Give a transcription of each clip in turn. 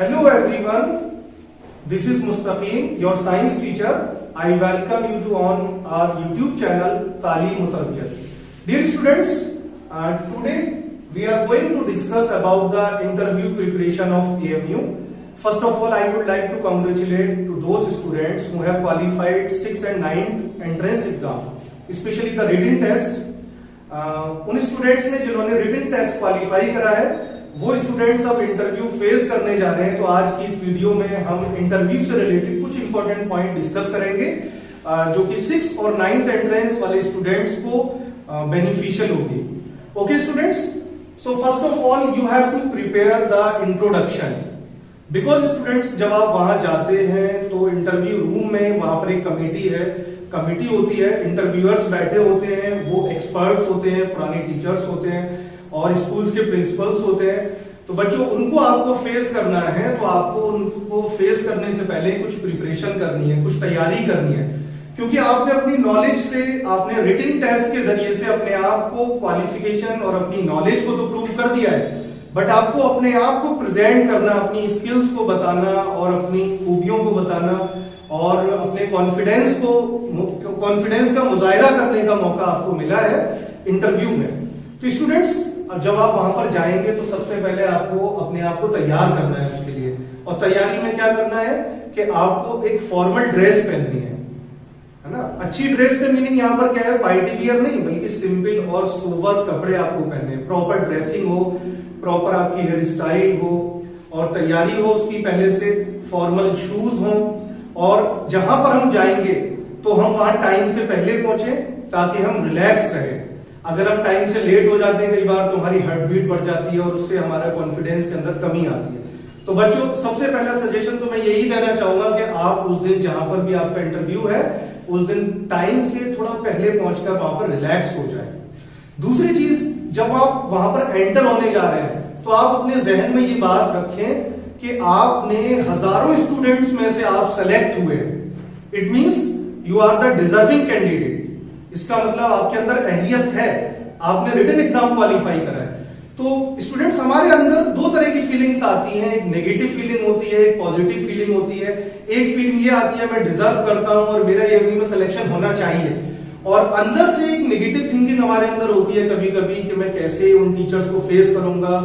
Hello everyone, this is Mustaqim, your science teacher. I welcome you to on our YouTube channel Talim Tarbiyat. Dear students, today we are going to discuss about the interview preparation of AMU. First of all, I would like to congratulate to those students who have qualified 6th and 9th entrance exam, especially the written test. उन students ने जिन्होंने written test qualify करा है वो students अब interview face करने जा रहे हैं। तो आज की इस वीडियो में हम इंटरव्यू से रिलेटेड कुछ इंपॉर्टेंट पॉइंट डिस्कस करेंगे जो कि 6th और 9th एंट्रेंस वाले स्टूडेंट्स को बेनिफिशियल होगी। Okay students, so first of all you have to prepare the introduction, because students जब आप वहां जाते हैं तो इंटरव्यू रूम में वहां पर एक कमिटी होती है, इंटरव्यूअर्स बैठे होते हैं, वो एक्सपर्ट्स होते हैं, पुराने टीचर्स होते हैं और स्कूल्स के प्रिंसिपल्स होते हैं। तो बच्चों उनको आपको फेस करना है, तो आपको उनको फेस करने से पहले कुछ प्रिपरेशन करनी है, कुछ तैयारी करनी है, क्योंकि आपने अपनी नॉलेज से, आपने रिटन टेस्ट के जरिए से अपने आप को क्वालिफिकेशन और अपनी नॉलेज को तो प्रूव कर दिया है, बट आपको अपने आप को प्रेजेंट करना, अपनी स्किल्स को बताना और अपनी खूबियों को बताना और अपने कॉन्फिडेंस का मुजाहिरा करने का मौका आपको मिला है इंटरव्यू में। तो स्टूडेंट्स जब आप वहां पर जाएंगे तो सबसे पहले आपको अपने आप को तैयार करना है उसके लिए, और तैयारी में क्या करना है कि आपको एक फॉर्मल ड्रेस पहननी है ना। अच्छी ड्रेस से मीनिंग यहाँ पर क्या है, पार्टी वियर नहीं, बल्कि सिंपल और सोबर कपड़े आपको पहने, प्रॉपर ड्रेसिंग हो, प्रॉपर आपकी हेयर स्टाइल हो और तैयारी हो उसकी, पहले से फॉर्मल शूज हो, और जहां पर हम जाएंगे तो हम वहां टाइम से पहले पहुंचे ताकि हम रिलैक्स रहें। अगर हम टाइम से लेट हो जाते हैं कई बार तो हमारी हार्ट बीट बढ़ जाती है और उससे हमारा कॉन्फिडेंस के अंदर कमी आती है। तो बच्चों सबसे पहला सजेशन तो मैं यही देना चाहूंगा कि आप उस दिन जहां पर भी आपका इंटरव्यू है उस दिन टाइम से थोड़ा पहले पहुंचकर वहां पर रिलैक्स हो जाए। दूसरी चीज, जब आप वहां पर एंटर होने जा रहे हैं तो आप अपने जहन में ये बात रखें कि आपने हजारों स्टूडेंट्स में से आप सेलेक्ट हुए, it means you are the deserving candidate. इसका मतलब आपके अंदर अहलियत है, आपने रिटन एग्जाम क्वालिफाई करा है। तो स्टूडेंट्स हमारे अंदर दो तरह की फीलिंग्स आती हैं, एक नेगेटिव फीलिंग होती है, एक पॉजिटिव फीलिंग होती है। एक फीलिंग ये आती है मैं डिजर्व करता हूं और मेरा एमयू में सिलेक्शन होना चाहिए, और अंदर से एक नेगेटिव थिंकिंग हमारे अंदर होती है कभी कभी कि मैं कैसे उन टीचर्स को फेस करूंगा,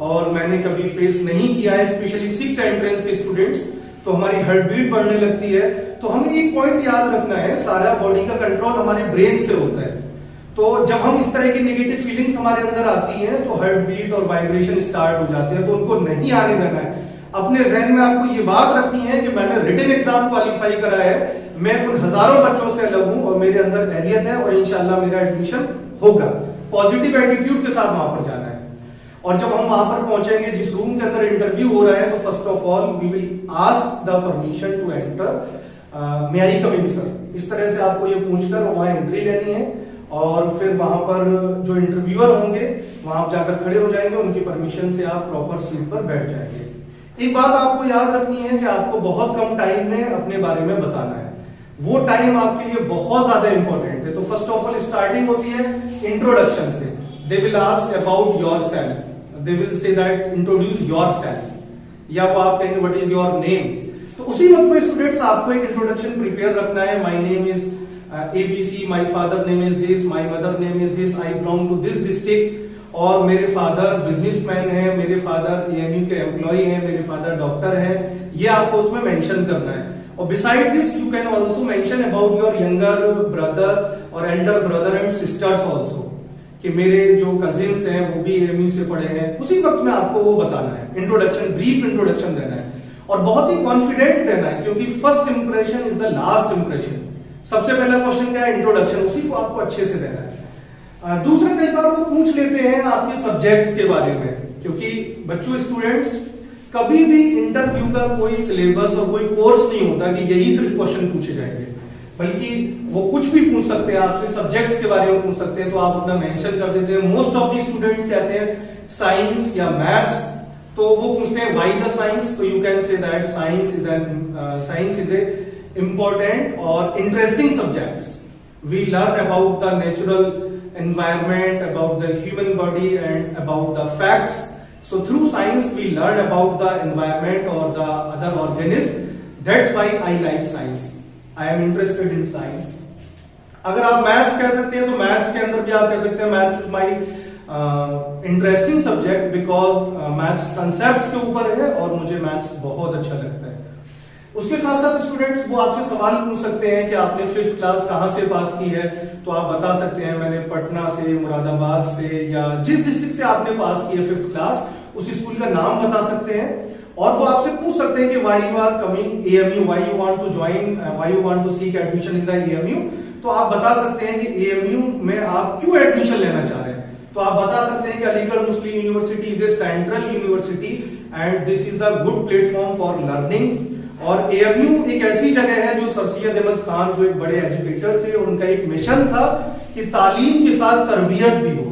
और मैंने कभी फेस नहीं किया है, स्पेशली 6th एंट्रेंस के स्टूडेंट्स, तो हमारी हार्ट बीट बढ़ने लगती है। तो हमें एक पॉइंट याद रखना है, सारा बॉडी का कंट्रोल हमारे ब्रेन से होता है। तो जब हम इस तरह की नेगेटिव फीलिंग्स हमारे अंदर आती हैं तो हार्ट बीट और वाइब्रेशन स्टार्ट हो जाते हैं, तो उनको नहीं आने देना है। अपने जहन में आपको ये बात रखनी है कि मैंने रिटन एग्जाम क्वालिफाई करा है, मैं उन हजारों बच्चों से अलग हूं और मेरे अंदर अहलियत है और इंशाल्लाह मेरा एडमिशन होगा। पॉजिटिव एटीट्यूड के साथ वहां पर जाना है। और जब हम वहां पर पहुंचेंगे, जिस रूम के अंदर इंटरव्यू हो रहा है, तो first of all we will ask the permission to enter, may I come in sir, इस तरह से आपको ये पूछकर वहां एंट्री लेनी है, और फिर वहां पर जो इंटरव्यूअर होंगे वहां आप जाकर खड़े हो जाएंगे, उनकी परमिशन से आप प्रॉपर सीट पर बैठ जाएंगे। एक बात आपको याद रखनी है कि आपको बहुत कम टाइम में अपने बारे में बताना है, वो टाइम आपके लिए बहुत ज्यादा इंपॉर्टेंट है। तो फर्स्ट ऑफ ऑल स्टार्टिंग होती है इंट्रोडक्शन से। They will ask about your self, they will say that introduce your self, या वो आप कहेंगे व्हाट इज योर नेम। तो उसी वक्त में स्टूडेंट्स आपको एक इंट्रोडक्शन प्रिपेयर रखना है। My name is ABC, my father name is this, my mother name is this, I belong to this district, और मेरे फादर बिजनेसमैन है, मेरे फादर AMU के एम्प्लॉय हैं, मेरे फादर डॉक्टर हैं, ये आपको उसमें मेंशन करना है। और beside this you can also mention about your younger brother और elder brother and sisters also, कि मेरे जो कजिन्स हैं वो भी AMU से पढ़े हैं। उसी वक्त में आपको वो बताना है, इंट्रोडक्शन, ब्रीफ इंट्रोडक्शन देना है, और बहुत ही कॉन्फिडेंट देना है, क्योंकि first impression is the last impression. सबसे पहला क्वेश्चन क्या है, इंट्रोडक्शन, उसी को आपको अच्छे से देना है। दूसरा, कई बार वो पूछ लेते हैं आपके सब्जेक्ट्स के बारे में, क्योंकि बच्चों स्टूडेंट्स कभी भी इंटरव्यू का कोई सिलेबस और कोई कोर्स नहीं होता कि यही सिर्फ क्वेश्चन पूछे जाएंगे, बल्कि वो कुछ भी पूछ सकते हैं आपसे, सब्जेक्ट्स के बारे में पूछ सकते हैं, तो आप अपना मेंशन कर देते हैं। मोस्ट ऑफ दी स्टूडेंट्स कहते हैं साइंस या मैथ्स, तो वो पूछते हैं व्हाई द साइंस, तो you can say that science is a important or interesting subjects. We learn about the natural environment, about the human body and about the facts. So through science we learn about the environment or the other organism. That's why I like science. I am interested in science. अगर आप maths कह सकते हैं तो maths के अंदर भी आप कह सकते हैं maths is my interesting subject because maths concept के ऊपर है और मुझे मैथ्स बहुत अच्छा लगता है। उसके साथ साथ स्टूडेंट्स वो आपसे सवाल पूछ सकते हैं कि आपने 5th क्लास कहां से पास की है, तो आप बता सकते हैं मैंने पटना से, मुरादाबाद से, या जिस डिस्ट्रिक्ट से आपने पास की है 5th क्लास उस स्कूल का नाम बता सकते हैं। और वो आपसे पूछ सकते हैं कि why you are coming AMU, why you want to join, why you want to seek admission in the AMU. तो आप बता सकते हैं कि एएमयू में आप क्यों एडमिशन लेना चाह रहे हैं। तो आप बता सकते हैं कि Aligarh Muslim University is a central university and this is the good platform for learning. और एएमयू एक ऐसी जगह है जो सर सैयद अहमद खान जो एक बड़े एजुकेटर थे, उनका एक मिशन था कि तालीम के साथ तरबियत भी हो,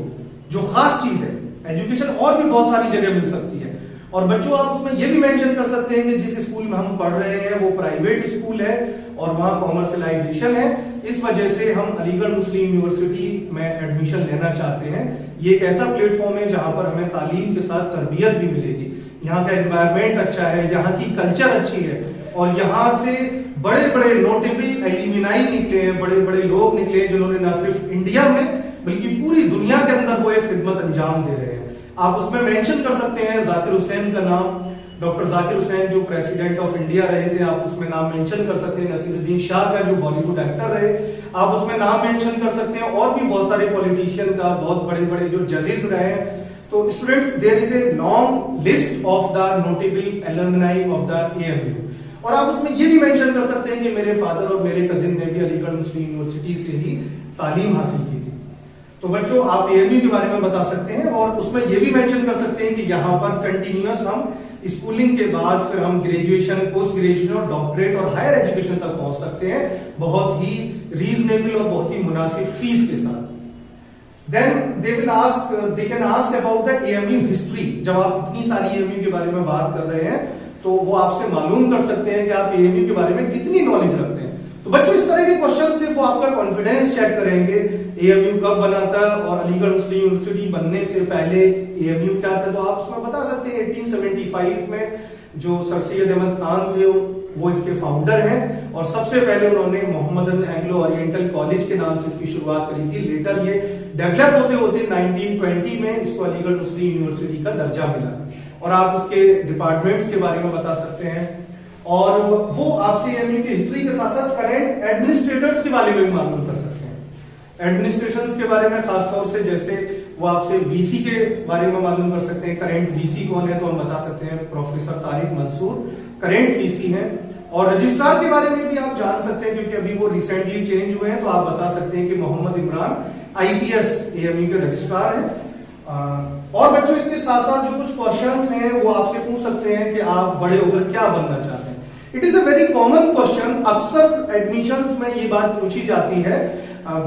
जो खास चीज है। एजुकेशन और भी बहुत सारी जगह मिल सकती है। और बच्चों आप उसमें ये भी मेंशन कर सकते हैं कि जिस स्कूल में हम पढ़ रहे हैं वो प्राइवेट स्कूल है और वहां कॉमर्शलाइजेशन है, इस वजह से हम अलीगढ़ मुस्लिम यूनिवर्सिटी में एडमिशन लेना चाहते हैं। ये एक ऐसा प्लेटफॉर्म है जहां पर हमें तालीम के साथ तरबियत भी मिलेगी। यहाँ का एनवायरमेंट अच्छा है, यहाँ की कल्चर अच्छी है और यहाँ से बड़े बड़े नोटेबल एल्यूमिनाई निकले हैं, बड़े बड़े लोग निकले हैं जिन्होंने न सिर्फ इंडिया में बल्कि पूरी दुनिया के अंदर वो एक खिदमत अंजाम दे रहे हैं। आप उसमें मेंशन कर सकते हैं जाकिर हुसैन का नाम, डॉक्टर जाकिर हुसैन जो प्रेसिडेंट ऑफ इंडिया रहे थे, आप उसमें नाम मेंशन कर सकते हैं। नसीरुद्दीन शाह का जो बॉलीवुड एक्टर रहे, आप उसमें नाम मेंशन कर सकते हैं। और भी बहुत सारे पॉलिटिशियन का, बहुत बड़े बड़े जो जजेस रहे। तो students there is a long list of the notable alumni of the AMU. और आप उसमें ये भी मेंशन कर सकते हैं कि मेरे फादर और मेरे कजिन ने भी अलीगढ़ मुस्लिम यूनिवर्सिटी से ही तालीम हासिल की थी। तो बच्चों आप एएमयू के बारे में बता सकते हैं और उसमें ये भी मेंशन कर सकते हैं कि यहाँ पर कंटिन्यूअस हम स्कूलिंग के बाद फिर हम ग्रेजुएशन, पोस्ट ग्रेजुएशन और डॉक्टरेट और हायर एजुकेशन तक पहुंच सकते हैं बहुत ही रीजनेबल और बहुत ही मुनासिब फीस के साथ। Then they can ask about the AMU history. जब आप इतनी सारी एएमयू के बारे में बात कर रहे हैं तो वो आपसे मालूम कर सकते हैं कि आप एएमयू के बारे में कितनी नॉलेज रखते हैं। तो बच्चों इस तरह के क्वेश्चन से वो आपका कॉन्फिडेंस चेक करेंगे। एएमयू कब बना था और अलीगढ़ मुस्लिम यूनिवर्सिटी बनने से पहले एएमयू क्या था, तो आप उसमें बता सकते हैं 1875 में जो सर सैयद अहमद खान थे वो इसके फाउंडर हैं और सबसे पहले उन्होंने मोहम्मदन एंग्लो ओरिएंटल कॉलेज के नाम से इसकी शुरुआत करी थी। लेटर ये डेवलप होते होते 1920 में इसको अलीगढ़ मुस्लिम यूनिवर्सिटी का दर्जा मिला। और आप उसके डिपार्टमेंट्स के बारे में बता सकते हैं और वो आपसे एएमयू की हिस्ट्री के साथ साथ करंट एडमिनिस्ट्रेटर्स के बारे में भी मालूम कर सकते हैं। एडमिनिस्ट्रेशंस के बारे में खासतौर से जैसे वो आपसे वीसी के बारे में मालूम कर सकते हैं। करंट वीसी कौन है, तो हम बता सकते हैं professor Tariq Mansoor current VC हैं। और रजिस्ट्रार के बारे में भी आप जान सकते हैं क्योंकि अभी वो रिसेंटली चेंज हुए हैं, तो आप बता सकते हैं कि मोहम्मद इमरान आईपीएस एएमयू के रजिस्ट्रार हैं। और बच्चों इसके साथ साथ जो कुछ क्वेश्चंस हैं वो आपसे पूछ सकते हैं कि आप बड़े होकर क्या बनना चाहते हैं। It is a very common question, अक्सर एडमिशंस में ये बात पूछी जाती है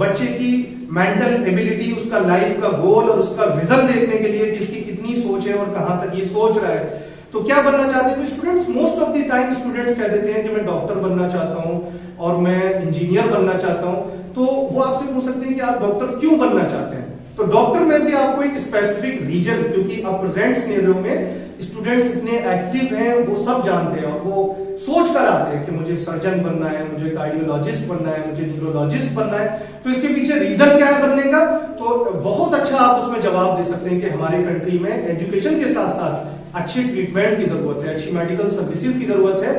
बच्चे की मेंटल एबिलिटी, उसका लाइफ का गोल और उसका विजन देखने के लिए कि इसकी कितनी सोच है और कहां तक ये सोच रहा है। तो क्या बनना चाहते हैं, तो students most of the time students कह देते हैं कि मैं डॉक्टर बनना चाहता हूं और मैं इंजीनियर बनना चाहता हूं। तो वो आपसे पूछ सकते हैं कि आप डॉक्टर क्यों बनना चाहते हैं। तो डॉक्टर में भी आपको एक स्पेसिफिक रीजन, क्योंकि अब प्रेजेंट सिनेरियो में स्टूडेंट्स इतने एक्टिव हैं, वो सब जानते हैं और वो सोच कर आते हैं कि मुझे सर्जन बनना है, मुझे कार्डियोलॉजिस्ट बनना है, मुझे न्यूरोलॉजिस्ट बनना है। तो इसके पीछे रीजन क्या है बनने का, तो बहुत अच्छा आप उसमें जवाब दे सकते हैं कि हमारे कंट्री में एजुकेशन के साथ साथ अच्छी ट्रीटमेंट की जरूरत है, अच्छी मेडिकल सर्विसेज की जरूरत है।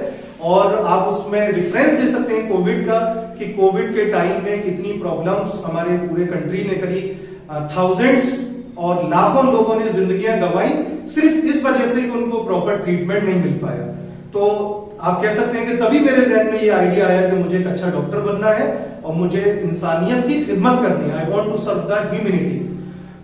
और आप उसमें रेफरेंस दे सकते हैं कोविड का कि कोविड के टाइम में कितनी प्रॉब्लम्स हमारे पूरे कंट्री ने करी, थाउजेंड्स और लाखों लोगों ने जिंदगियां गंवाई सिर्फ इस वजह से कि उनको प्रॉपर ट्रीटमेंट नहीं मिल पाया। तो आप कह सकते हैं कि तभी मेरे जहन में ये आइडिया आया कि मुझे एक अच्छा डॉक्टर बनना है और मुझे इंसानियत की खिदमत करनी है। I want to serve the humanity.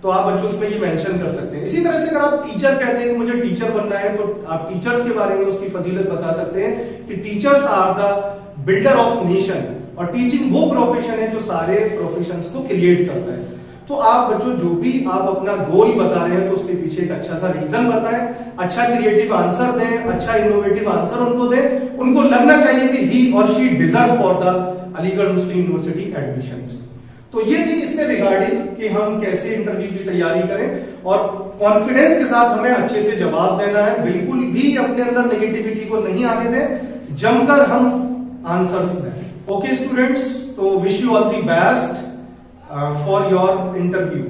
तो आप बच्चों उसमें ये मेंशन कर सकते हैं। इसी तरह से अगर आप टीचर कहते हैं कि मुझे टीचर बनना है, तो आप टीचर्स के बारे में उसकी फजीलत बता सकते हैं कि teachers are the builder of nation. और टीचिंग वो प्रोफेशन है जो सारे प्रोफेशंस को क्रिएट करता है। तो आप बच्चों जो भी आप अपना गोल बता रहे हैं तो उसके पीछे एक अच्छा सा रीजन बताएं, अच्छा क्रिएटिव आंसर दें, अच्छा इनोवेटिव आंसर उनको दें। उनको लगना चाहिए कि ही और she deserve for the Aligarh Muslim university admissions. तो ये थी इससे रिगार्डिंग कि हम कैसे इंटरव्यू की तैयारी करें और कॉन्फिडेंस के साथ हमें अच्छे से जवाब देना है, बिल्कुल भी अपने अंदर नेगेटिविटी को नहीं आने दें, जमकर हम आंसर्स दें। ओके स्टूडेंट्स, तो wish you all the best for your interview.